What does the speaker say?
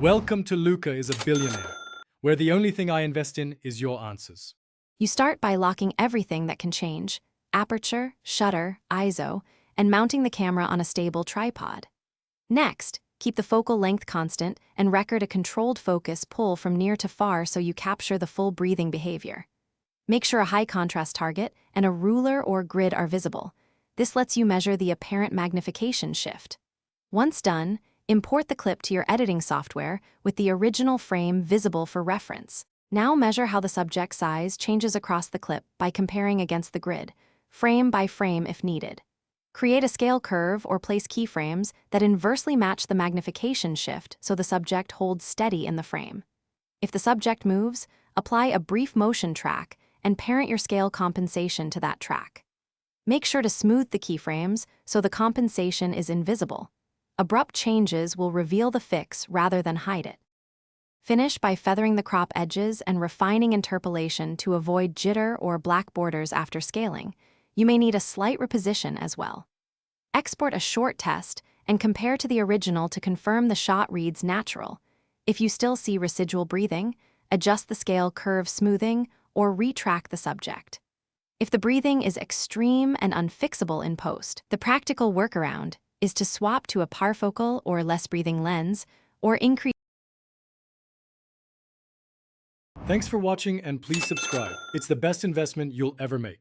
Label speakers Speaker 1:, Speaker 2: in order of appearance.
Speaker 1: Welcome to Luca is a billionaire, where the only thing I invest in is your answers.
Speaker 2: You start by locking everything that can change: aperture, shutter, ISO, and mounting the camera on a stable tripod. Next, keep the focal length constant and record a controlled focus pull from near to far so you capture the full breathing behavior. Make sure a high contrast target and a ruler or grid are visible. This lets you measure the apparent magnification shift. Once done, import the clip to your editing software with the original frame visible for reference. Now measure how the subject size changes across the clip by comparing against the grid, frame by frame if needed. Create a scale curve or place keyframes that inversely match the magnification shift so the subject holds steady in the frame. If the subject moves, apply a brief motion track and parent your scale compensation to that track. Make sure to smooth the keyframes so the compensation is invisible. Abrupt changes will reveal the fix rather than hide it. Finish by feathering the crop edges and refining interpolation to avoid jitter or black borders after scaling. You may need a slight reposition as well. Export a short test and compare to the original to confirm the shot reads natural. If you still see residual breathing, adjust the scale curve smoothing or retract the subject. If the breathing is extreme and unfixable in post, the practical workaround is to swap to a parfocal or less breathing lens or increase.
Speaker 1: Thanks for watching and please subscribe. It's the best investment you'll ever make.